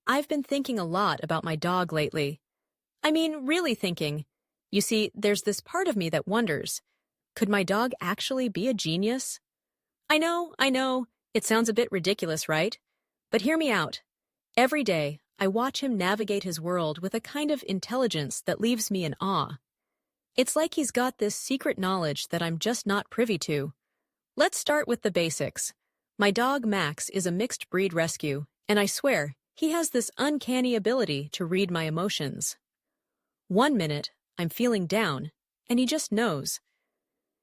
I've been thinking a lot about my dog lately. I mean, really thinking. You see, there's this part of me that wonders, could my dog actually be a genius? I know, it sounds a bit ridiculous, right? But hear me out. Every day, I watch him navigate his world with a kind of intelligence that leaves me in awe. It's like he's got this secret knowledge that I'm just not privy to. Let's start with the basics. My dog Max is a mixed breed rescue, and I swear, he has this uncanny ability to read my emotions. One minute, I'm feeling down, and he just knows.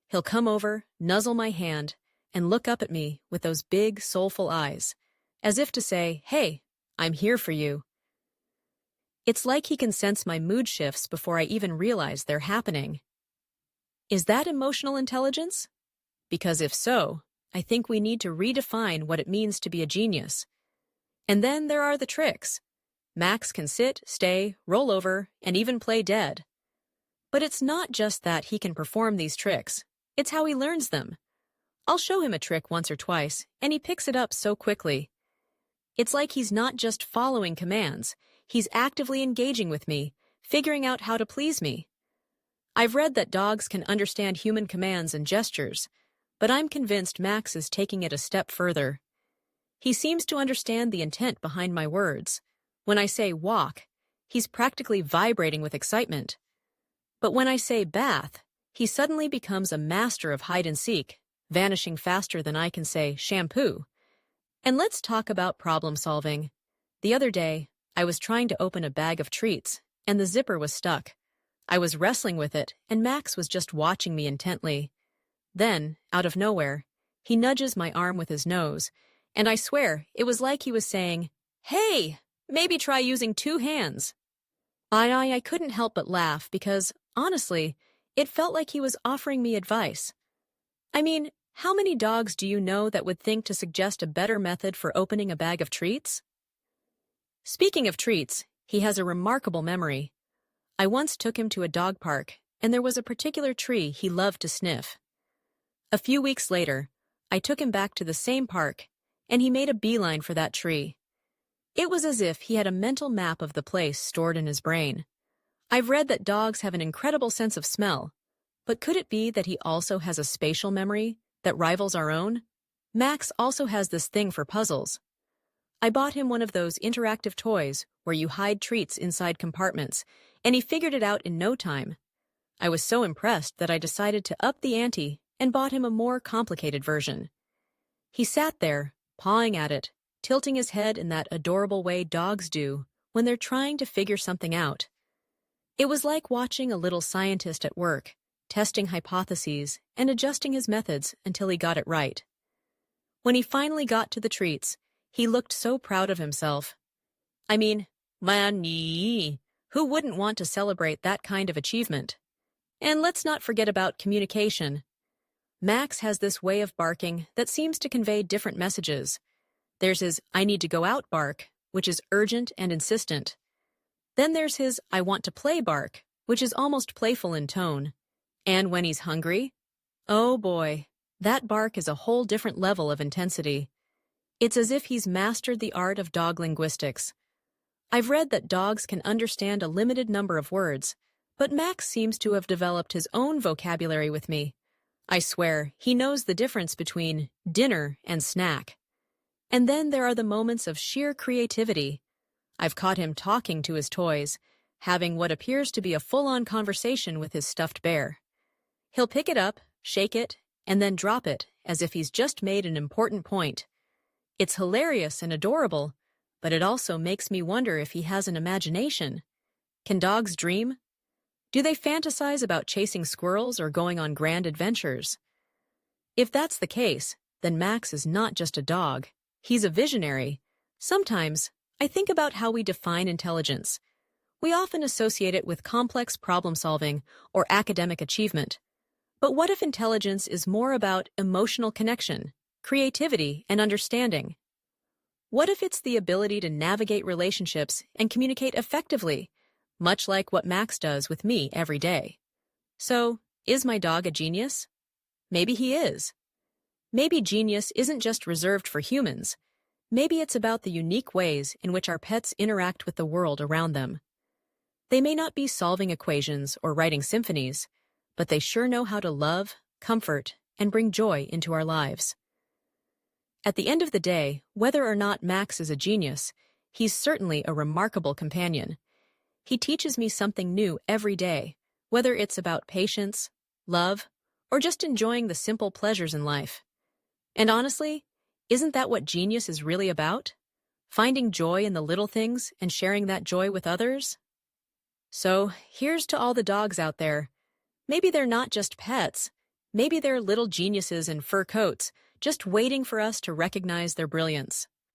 He'll come over, nuzzle my hand, and look up at me with those big, soulful eyes, as if to say, "Hey, I'm here for you." It's like he can sense my mood shifts before I even realize they're happening. Is that emotional intelligence? Because if so, I think we need to redefine what it means to be a genius. And then there are the tricks. Max can sit, stay, roll over, and even play dead. But it's not just that he can perform these tricks, it's how he learns them. I'll show him a trick once or twice, and he picks it up so quickly. It's like he's not just following commands, he's actively engaging with me, figuring out how to please me. I've read that dogs can understand human commands and gestures, but I'm convinced Max is taking it a step further. He seems to understand the intent behind my words. When I say walk, he's practically vibrating with excitement. But when I say bath, he suddenly becomes a master of hide and seek, vanishing faster than I can say shampoo. And let's talk about problem solving. The other day, I was trying to open a bag of treats, and the zipper was stuck. I was wrestling with it, and Max was just watching me intently. Then, out of nowhere, he nudges my arm with his nose, and I swear it was like he was saying, "Hey, maybe try using two hands." I couldn't help but laugh because, honestly, it felt like he was offering me advice. I mean, how many dogs do you know that would think to suggest a better method for opening a bag of treats? Speaking of treats, he has a remarkable memory. I once took him to a dog park, and there was a particular tree he loved to sniff. A few weeks later, I took him back to the same park, and he made a beeline for that tree. It was as if he had a mental map of the place stored in his brain. I've read that dogs have an incredible sense of smell, but could it be that he also has a spatial memory that rivals our own? Max also has this thing for puzzles. I bought him one of those interactive toys where you hide treats inside compartments, and he figured it out in no time. I was so impressed that I decided to up the ante and bought him a more complicated version. He sat there, pawing at it, tilting his head in that adorable way dogs do when they're trying to figure something out. It was like watching a little scientist at work, testing hypotheses and adjusting his methods until he got it right. When he finally got to the treats, he looked so proud of himself. I mean, man, who wouldn't want to celebrate that kind of achievement? And let's not forget about communication. Max has this way of barking that seems to convey different messages. There's his "I need to go out" bark, which is urgent and insistent. Then there's his "I want to play" bark, which is almost playful in tone. And when he's hungry, oh boy, that bark is a whole different level of intensity. It's as if he's mastered the art of dog linguistics. I've read that dogs can understand a limited number of words, but Max seems to have developed his own vocabulary with me. I swear, he knows the difference between dinner and snack. And then there are the moments of sheer creativity. I've caught him talking to his toys, having what appears to be a full-on conversation with his stuffed bear. He'll pick it up, shake it, and then drop it as if he's just made an important point. It's hilarious and adorable, but it also makes me wonder if he has an imagination. Can dogs dream? Do they fantasize about chasing squirrels or going on grand adventures? If that's the case, then Max is not just a dog. He's a visionary. Sometimes, I think about how we define intelligence. We often associate it with complex problem-solving or academic achievement. But what if intelligence is more about emotional connection, creativity, and understanding? What if it's the ability to navigate relationships and communicate effectively, much like what Max does with me every day? So, is my dog a genius? Maybe he is. Maybe genius isn't just reserved for humans. Maybe it's about the unique ways in which our pets interact with the world around them. They may not be solving equations or writing symphonies, but they sure know how to love, comfort, and bring joy into our lives. At the end of the day, whether or not Max is a genius, he's certainly a remarkable companion. He teaches me something new every day, whether it's about patience, love, or just enjoying the simple pleasures in life. And honestly, isn't that what genius is really about? Finding joy in the little things and sharing that joy with others? So, here's to all the dogs out there. Maybe they're not just pets. Maybe they're little geniuses in fur coats, just waiting for us to recognize their brilliance.